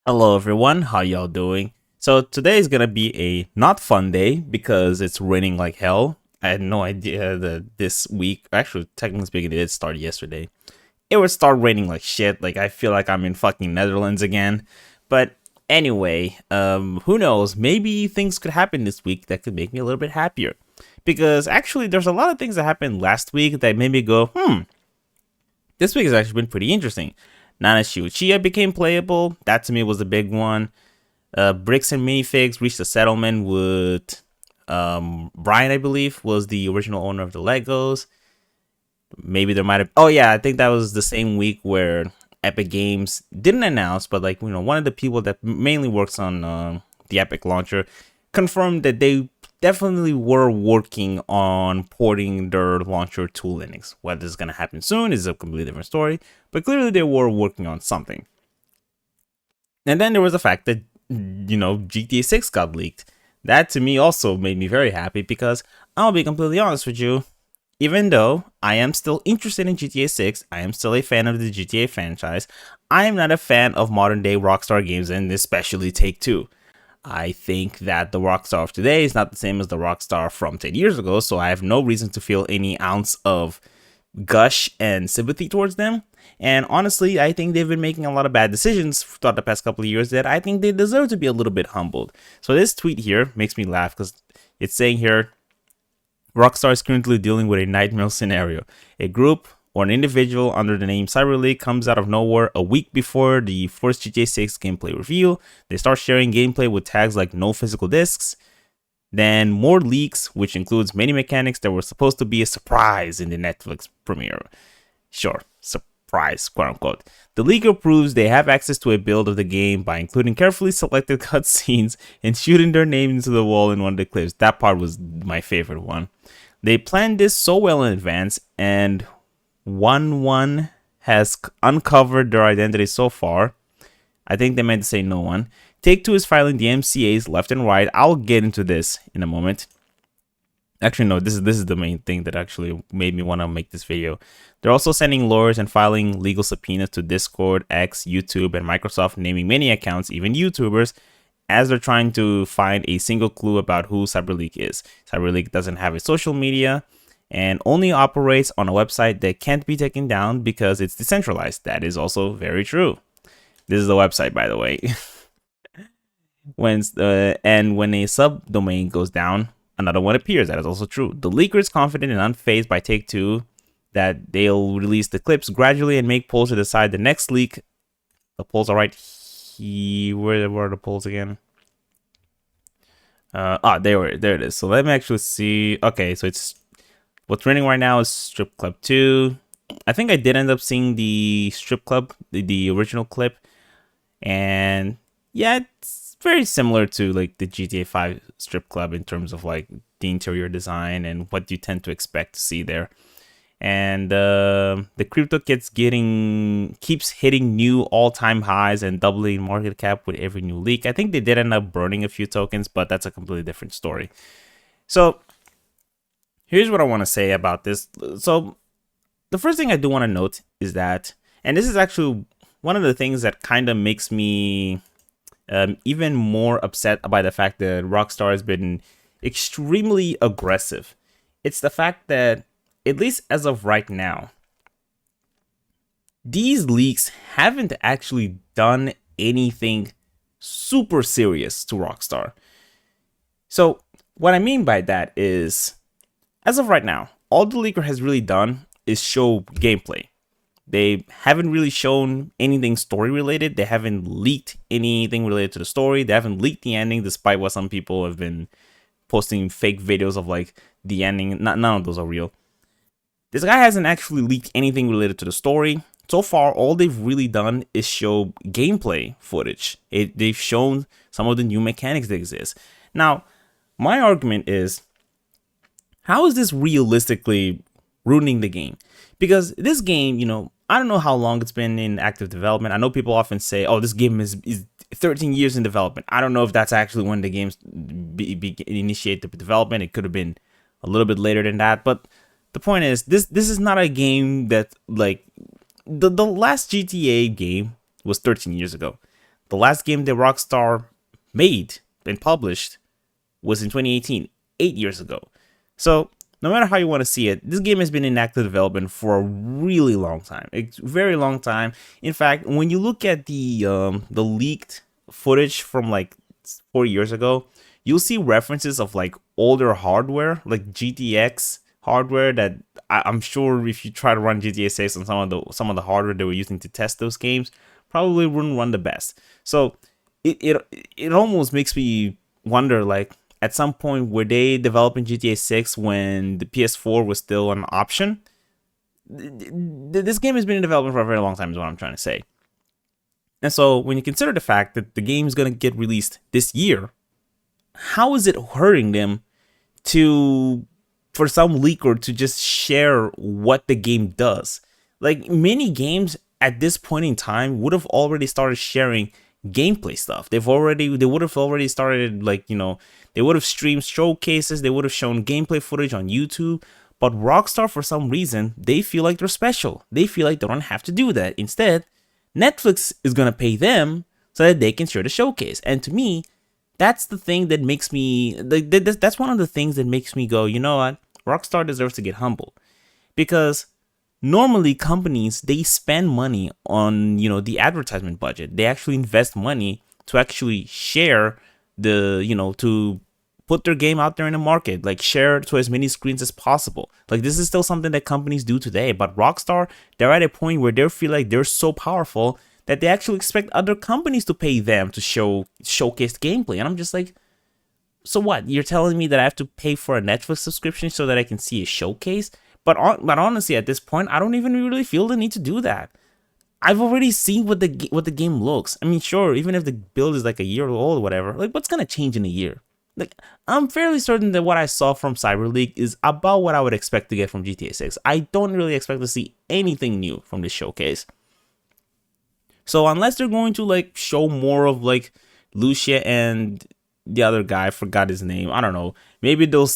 Hello everyone, how y'all doing? So today is gonna be a not fun day because it's raining like hell. I had no idea that this week, actually technically speaking, it did start yesterday. It would start raining like shit. Like I feel like I'm in fucking Netherlands again. But anyway, who knows? Maybe things could happen this week that could make me a little bit happier. Because actually, there's a lot of things that happened last week that made me go, this week has actually been pretty interesting. Nana Shiuchiya became playable. That to me was the big one. Bricks and Minifigs reached a settlement with Brian, I believe, was the original owner of the Legos. Maybe there might have. Oh yeah, I think that was the same week where Epic Games didn't announce, but like one of the people that mainly works on the Epic launcher confirmed that they definitely were working on porting their launcher to Linux. Whether it's gonna happen soon is a completely different story, but clearly they were working on something. And then there was the fact that GTA 6 got leaked. That to me also made me very happy because I'll be completely honest with you. Even though I am still interested in GTA 6, I am still a fan of the GTA franchise, I am not a fan of modern day Rockstar games and especially Take-Two. I think that the Rockstar of today is not the same as the Rockstar from 10 years ago, so I have no reason to feel any ounce of gush and sympathy towards them. And honestly, I think they've been making a lot of bad decisions throughout the past couple of years that I think they deserve to be a little bit humbled. So this tweet here makes me laugh because it's saying here, Rockstar is currently dealing with a nightmare scenario. A group or an individual under the name CyberLeak comes out of nowhere a week before the first GTA 6 gameplay reveal. They start sharing gameplay with tags like no physical discs. Then more leaks, which includes many mechanics that were supposed to be a surprise in the Netflix premiere. Sure, surprise, quote unquote. The leaker proves they have access to a build of the game by including carefully selected cutscenes and shooting their name into the wall in one of the clips. That part was my favorite one. They planned this so well in advance, and one has uncovered their identity so far. I think they meant to say no one. Take-Two is filing the MCAs left and right. I'll get into this in a moment. Actually, no, this is the main thing that actually made me want to make this video. They're also sending lawyers and filing legal subpoenas to Discord, X, YouTube, and Microsoft, naming many accounts, even YouTubers, as they're trying to find a single clue about who CyberLeak is. CyberLeak doesn't have a social media and only operates on a website that can't be taken down because it's decentralized. That is also very true. This is the website, by the way. when a subdomain goes down, another one appears. That is also true. The leaker is confident and unfazed by Take-Two that they'll release the clips gradually and make polls to decide the next leak. The polls are right here. Where were the polls again? There it is. So let me actually see. Okay, so it's what's running right now is Strip Club 2. I think I did end up seeing the Strip Club, the original clip. And yeah, it's very similar to like the GTA 5 Strip Club in terms of like the interior design and what you tend to expect to see there. And the crypto keeps hitting new all-time highs and doubling market cap with every new leak. I think they did end up burning a few tokens, but that's a completely different story. So here's what I want to say about this. So the first thing I do want to note is that, and this is actually one of the things that kind of makes me even more upset by the fact that Rockstar has been extremely aggressive. It's the fact that, at least as of right now, these leaks haven't actually done anything super serious to Rockstar. So what I mean by that is, as of right now, all the leaker has really done is show gameplay. They haven't really shown anything story related. They haven't leaked anything related to the story. They haven't leaked the ending, despite what some people have been posting fake videos of like the ending. None of those are real. This guy hasn't actually leaked anything related to the story. So far, all they've really done is show gameplay footage. They've shown some of the new mechanics that exist. Now, my argument is, how is this realistically ruining the game? Because this game, I don't know how long it's been in active development. I know people often say, oh, this game is 13 years in development. I don't know if that's actually when the games initiate the development. It could have been a little bit later than that. But the point is, this is not a game that, like, the last GTA game was 13 years ago. the last game that Rockstar made and published was in 2018, 8 years ago. So no matter how you want to see it, this game has been in active development for a really long time. It's a very long time. In fact, when you look at the leaked footage from like 4 years ago, you'll see references of like older hardware, like GTX hardware that I'm sure if you try to run GTA 6 on some of the hardware they were using to test those games, probably wouldn't run the best. So it almost makes me wonder, like, at some point were they developing GTA 6 when the PS4 was still an option? This game has been in development for a very long time is what I'm trying to say. And so when you consider the fact that the game is going to get released this year, how is it hurting them to, for some leaker to just share what the game does? Like, many games at this point in time would have already started sharing gameplay stuff. They would have already started, like, they would have streamed showcases, they would have shown gameplay footage on YouTube. But Rockstar, for some reason, they feel like they're special. They feel like they don't have to do that. Instead, Netflix is gonna pay them so that they can share the showcase. And to me, that's the thing that makes me, like, that's one of the things that makes me go, you know what, Rockstar deserves to get humbled. Because normally companies, they spend money on, the advertisement budget. They actually invest money to actually share to put their game out there in the market, like share to as many screens as possible. Like, this is still something that companies do today. But Rockstar, they're at a point where they feel like they're so powerful that they actually expect other companies to pay them to showcase gameplay. And I'm just like, so what? You're telling me that I have to pay for a Netflix subscription so that I can see a showcase? But honestly, at this point, I don't even really feel the need to do that. I've already seen what the game looks. I mean, sure, even if the build is like a year old or whatever, like, what's gonna change in a year? Like, I'm fairly certain that what I saw from Cyber League is about what I would expect to get from GTA 6. I don't really expect to see anything new from this showcase. So unless they're going to, like, show more of, like, Lucia and the other guy, I forgot his name, I don't know, maybe they'll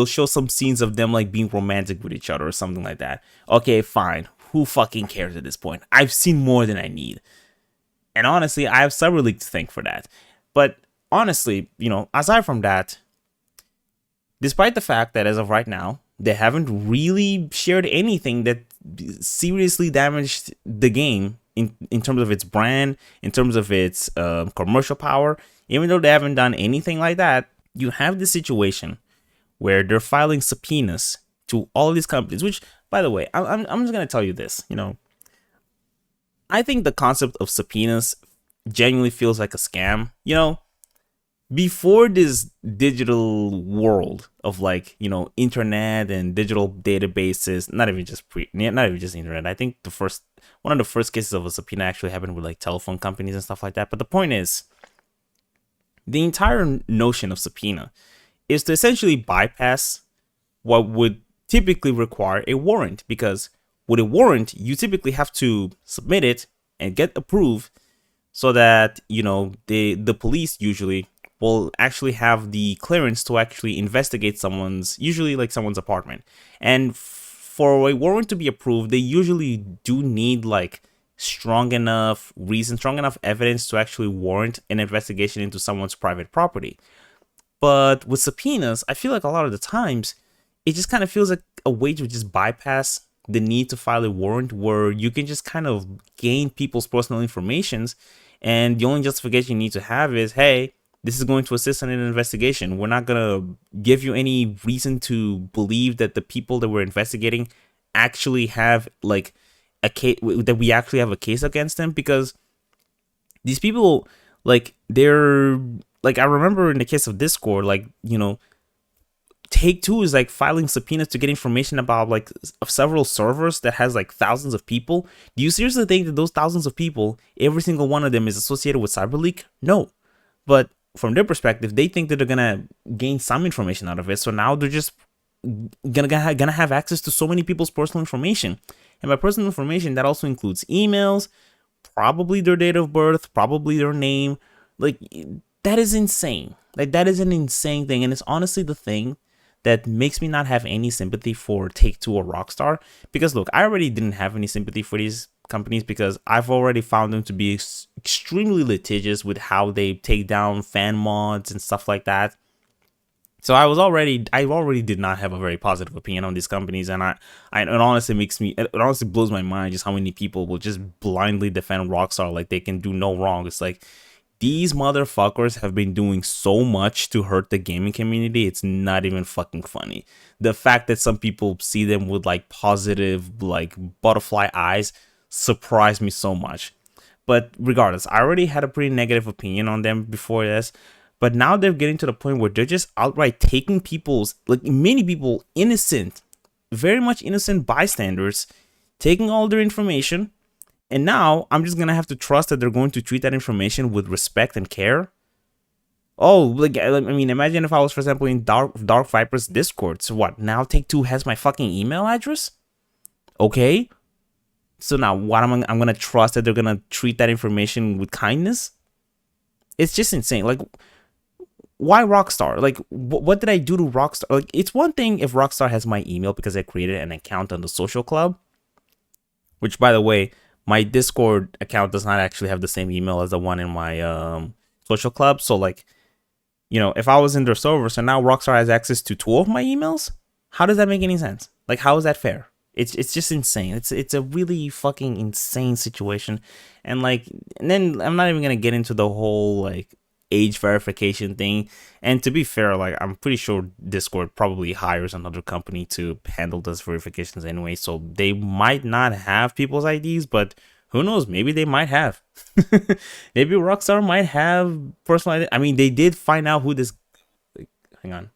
show some scenes of them, like, being romantic with each other or something like that. Okay, fine. Who fucking cares at this point? I've seen more than I need. And honestly, I have Cyber League to thank for that. But honestly, aside from that, despite the fact that as of right now, they haven't really shared anything that seriously damaged the game in terms of its brand, in terms of its commercial power, even though they haven't done anything like that, you have this situation where they're filing subpoenas to all these companies, which, by the way, I'm just going to tell you this, I think the concept of subpoenas genuinely feels like a scam. Before this digital world of, like, internet and digital databases, not even just internet. I think one of the first cases of a subpoena actually happened with, like, telephone companies and stuff like that. But the point is, the entire notion of subpoena is to essentially bypass what would typically require a warrant, because with a warrant, you typically have to submit it and get approved so that, the police usually will actually have the clearance to actually investigate someone's apartment. And for a warrant to be approved, they usually do need, like, strong enough evidence to actually warrant an investigation into someone's private property. But with subpoenas, I feel like a lot of the times, it just kind of feels like a way to just bypass the need to file a warrant, where you can just kind of gain people's personal informations, and the only justification you need to have is, hey, this is going to assist in an investigation. We're not going to give you any reason to believe that the people that we're investigating actually have, like, a case, that we actually have a case against them, because these people, like, they're, like, I remember in the case of Discord, like, Take-Two is, like, filing subpoenas to get information about, like, several servers that has, like, thousands of people. Do you seriously think that those thousands of people, every single one of them is associated with CyberLeak? No. But from their perspective, they think that they're gonna gain some information out of it. So now they're just gonna have access to so many people's personal information. And by personal information, that also includes emails, probably their date of birth, probably their name. Like, that is insane. Like, that is an insane thing. And it's honestly the thing that makes me not have any sympathy for Take-Two or Rockstar. Because look, I already didn't have any sympathy for these companies because I've already found them to be extremely litigious with how they take down fan mods and stuff like that. So I already did not have a very positive opinion on these companies, and it honestly it honestly blows my mind just how many people will just blindly defend Rockstar like they can do no wrong. It's like these motherfuckers have been doing so much to hurt the gaming community. It's not even fucking funny. The fact that some people see them with like positive, like butterfly eyes surprised me so much. But regardless, I already had a pretty negative opinion on them before this. But now they're getting to the point where they're just outright taking people's, like many people, innocent, very much innocent bystanders, taking all their information. And now I'm just going to have to trust that they're going to treat that information with respect and care. Oh, like, I mean, imagine if I was, for example, in Dark Viper's Discord. So what, now Take-Two has my fucking email address? Okay. So now what I'm going to trust that they're going to treat that information with kindness? It's just insane. Like, why Rockstar? Like, what did I do to Rockstar? Like, it's one thing if Rockstar has my email because I created an account on the social club, which, by the way, my Discord account does not actually have the same email as the one in my social club. So, like, you know, if I was in their server, so now Rockstar has access to 2 of my emails, how does that make any sense? Like, how is that fair? It's just insane. It's a really fucking insane situation. And like, and then I'm not even gonna get into the whole like age verification thing. And to be fair, like I'm pretty sure Discord probably hires another company to handle those verifications anyway. So they might not have people's IDs, but who knows? Maybe they might have. Maybe Rockstar might have personal ID. I mean, they did find out who this. Like, hang on.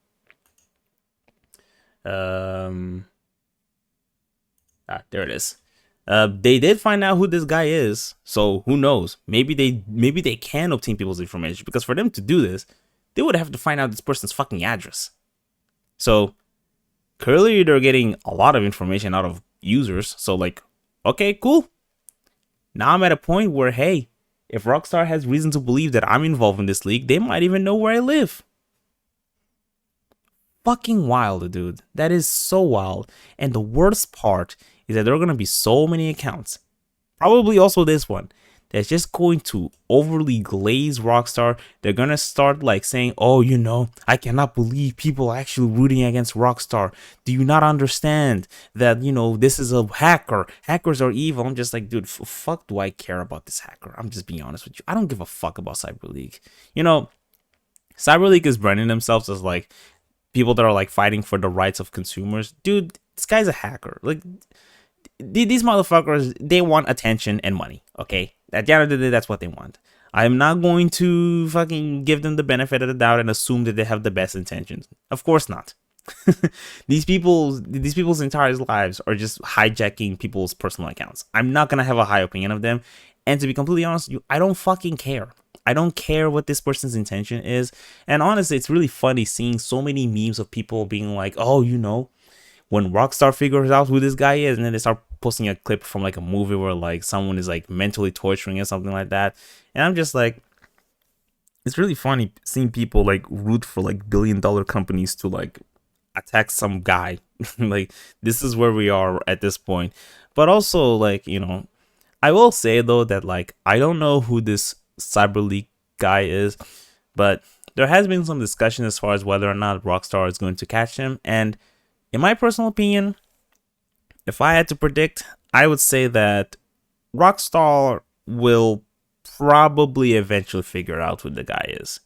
There it is. They did find out who this guy is, so who knows? Maybe they can obtain people's information, because for them to do this, they would have to find out this person's fucking address. So clearly they're getting a lot of information out of users. So like, okay, cool. Now I'm at a point where, hey, if Rockstar has reason to believe that I'm involved in this league, they might even know where I live. Fucking wild, dude. That is so wild. And the worst part is that there are going to be so many accounts, probably also this one, that's just going to overly glaze Rockstar. They're going to start like saying, oh, you know, I cannot believe people are actually rooting against Rockstar. Do you not understand that, you know, this is a hacker? Hackers are evil. I'm just like, dude, fuck do I care about this hacker? I'm just being honest with you. I don't give a fuck about Cyber League. You know, Cyber League is branding themselves as like people that are like fighting for the rights of consumers. Dude, this guy's a hacker. Like, these motherfuckers, they want attention and money, okay? At the end of the day, that's what they want. I'm not going to fucking give them the benefit of the doubt and assume that they have the best intentions. Of course not. These people's entire lives are just hijacking people's personal accounts. I'm not gonna have a high opinion of them. And to be completely honest with you, I don't fucking care. I don't care what this person's intention is. And honestly, it's really funny seeing so many memes of people being like, oh, you know, when Rockstar figures out who this guy is, and then they start posting a clip from like a movie where like someone is like mentally torturing or something like that. And I'm just like, it's really funny seeing people like root for like billion-dollar companies to like attack some guy. Like, this is where we are at this point. But also, like, you know, I will say though that like I don't know who this Cyber League guy is, but there has been some discussion as far as whether or not Rockstar is going to catch him. And in my personal opinion, if I had to predict, I would say that Rockstar will probably eventually figure out who the guy is.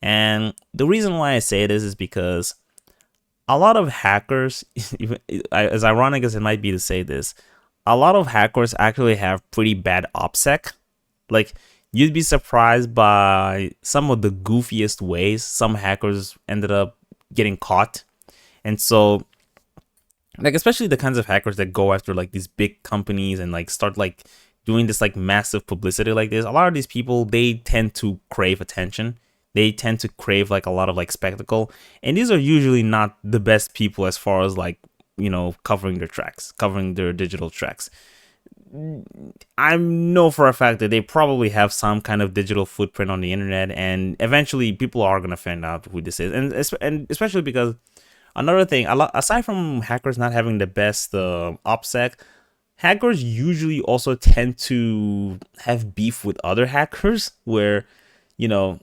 And the reason why I say this is because a lot of hackers, as ironic as it might be to say this, a lot of hackers actually have pretty bad OPSEC. Like, you'd be surprised by some of the goofiest ways some hackers ended up getting caught. And so, like, especially the kinds of hackers that go after like these big companies and like start like doing this like massive publicity like this, a lot of these people, they tend to crave attention. They tend to crave like a lot of like spectacle, and these are usually not the best people as far as like, you know, covering their digital tracks. I know for a fact that they probably have some kind of digital footprint on the internet, and eventually people are gonna find out who this is. And especially because another thing, aside from hackers not having the best OPSEC, hackers usually also tend to have beef with other hackers, where, you know,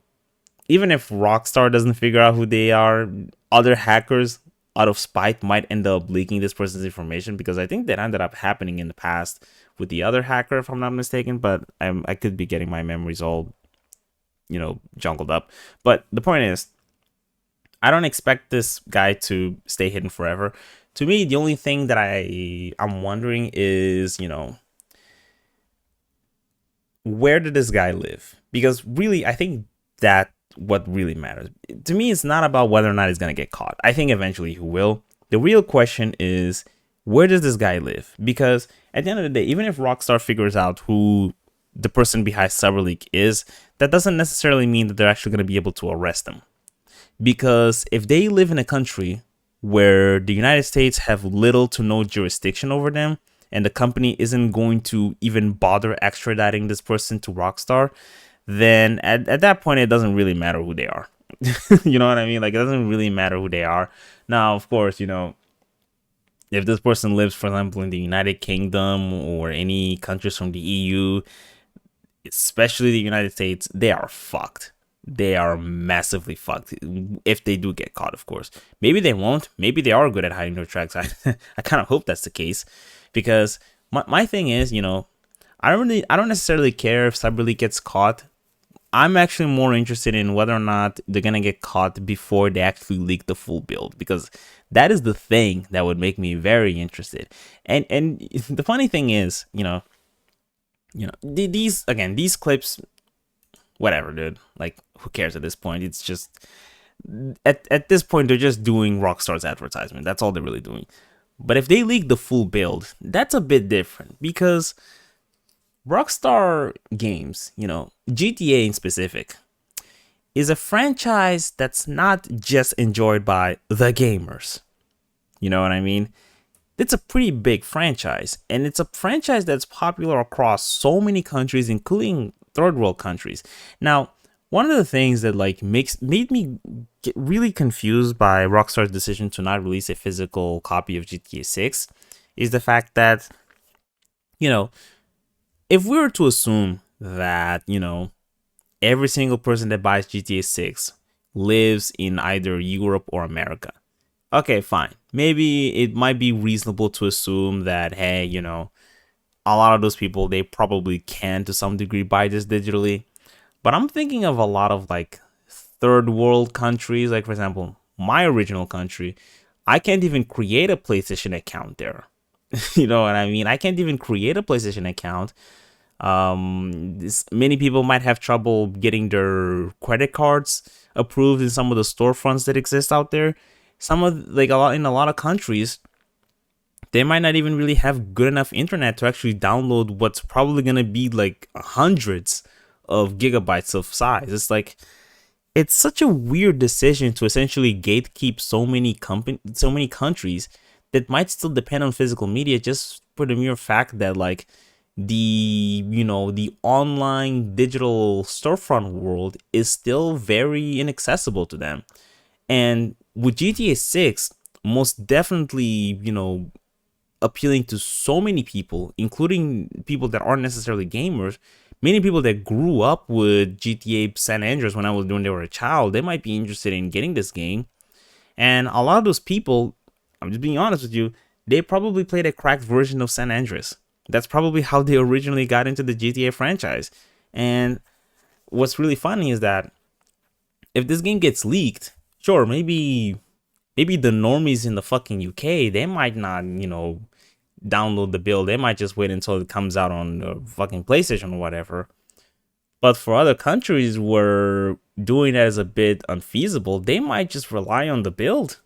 even if Rockstar doesn't figure out who they are, other hackers out of spite might end up leaking this person's information, because I think that ended up happening in the past with the other hacker, if I'm not mistaken. But I could be getting my memories all, jungled up. But the point is, I don't expect this guy to stay hidden forever. To me, the only thing that I'm wondering is, where did this guy live? Because really, I think that what really matters. To me, it's not about whether or not he's going to get caught. I think eventually he will. The real question is, where does this guy live? Because at the end of the day, even if Rockstar figures out who the person behind CyberLeak is, that doesn't necessarily mean that they're actually going to be able to arrest him. Because if they live in a country where the United States have little to no jurisdiction over them, and the company isn't going to even bother extraditing this person to Rockstar, then at that point, it doesn't really matter who they are. You know what I mean? Like, it doesn't really matter who they are. Now, of course, if this person lives, for example, in the United Kingdom or any countries from the EU, especially the United States, they are fucked. They are massively fucked if they do get caught, of course. Maybe they won't. Maybe they are good at hiding their tracks. I kind of hope that's the case, because my thing is, I don't necessarily care if CyberLeak gets caught. I'm actually more interested in whether or not they're gonna get caught before they actually leak the full build, because that is the thing that would make me very interested. And the funny thing is, these clips, whatever, dude. Like, who cares at this point? It's just at this point they're just doing Rockstar's advertisement. That's all they're really doing. But if they leak the full build, that's a bit different, because Rockstar Games, GTA in specific, is a franchise that's not just enjoyed by the gamers. You know what I mean? It's a pretty big franchise, and it's a franchise that's popular across so many countries, including third world countries. Now, one of the things that made me get really confused by Rockstar's decision to not release a physical copy of GTA 6 is the fact that, if we were to assume that, every single person that buys GTA 6 lives in either Europe or America, okay, fine. Maybe it might be reasonable to assume that, hey, a lot of those people, they probably can to some degree buy this digitally. But I'm thinking of a lot of third world countries. Like, for example, my original country, I can't even create a PlayStation account there. You know what I mean? I can't even create a PlayStation account. Many people might have trouble getting their credit cards approved in some of the storefronts that exist out there. Some of in a lot of countries, they might not even really have good enough internet to actually download what's probably gonna be hundreds of gigabytes of size. It's such a weird decision to essentially gatekeep so many countries that might still depend on physical media, just for the mere fact that the online digital storefront world is still very inaccessible to them. And with GTA 6 most definitely, appealing to so many people, including people that aren't necessarily gamers, many people that grew up with GTA San Andreas when they were a child, they might be interested in getting this game. And a lot of those people, I'm just being honest with you, they probably played a cracked version of San Andreas. That's probably how they originally got into the GTA franchise. And what's really funny is that if this game gets leaked, sure, maybe the normies in the fucking UK, they might not, download the build. They might just wait until it comes out on the fucking PlayStation or whatever. But for other countries where doing that is a bit unfeasible, they might just rely on the build.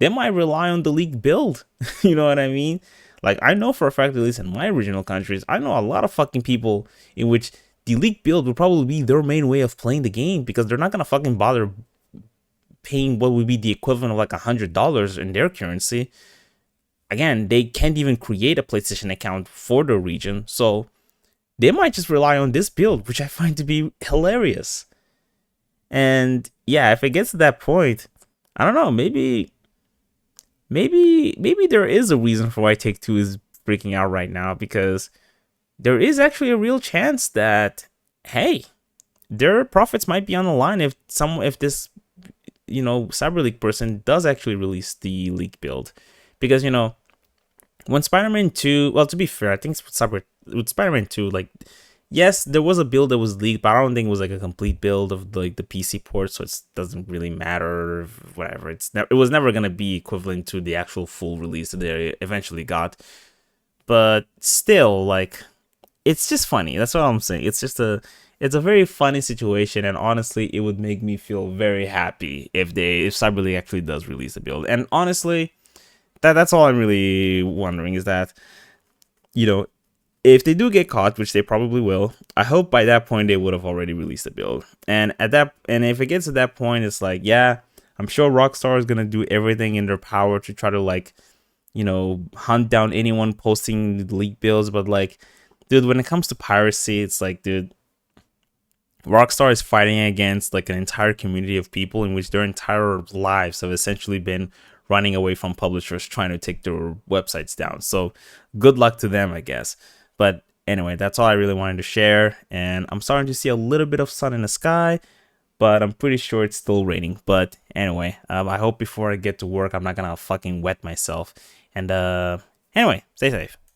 They might rely on the leaked build. You know what I mean? I know for a fact, at least in my original countries, I know a lot of fucking people in which the leaked build would probably be their main way of playing the game, because they're not gonna fucking bother paying what would be the equivalent of $100 in their currency. Again, they can't even create a PlayStation account for the region, so they might just rely on this build, which I find to be hilarious. And yeah, if it gets to that point, I don't know, maybe there is a reason for why Take-Two is freaking out right now because there is actually a real chance that, hey, their profits might be on the line if this Cyber League person does actually release the leak build, because when Spider-Man 2, well, to be fair, I think with Spider-Man 2, like, yes, there was a build that was leaked, but I don't think it was like a complete build of like the PC port, so it doesn't really matter. Whatever, it was never gonna be equivalent to the actual full release that they eventually got. But still, like, it's just funny. That's what I'm saying. It's a very funny situation, and honestly, it would make me feel very happy if Cyber League actually does release a build. And honestly, that's all I'm really wondering is that, you know, if they do get caught, which they probably will, I hope by that point they would have already released a build. And if it gets to that point, it's like, yeah, I'm sure Rockstar is gonna do everything in their power to try to, like, hunt down anyone posting leak builds. But like, dude, when it comes to piracy, it's like, dude, Rockstar is fighting against like an entire community of people in which their entire lives have essentially been running away from publishers trying to take their websites down. So good luck to them, I guess. But anyway, that's all I really wanted to share. And I'm starting to see a little bit of sun in the sky, but I'm pretty sure it's still raining. But anyway, I hope before I get to work, I'm not gonna fucking wet myself. And anyway, stay safe.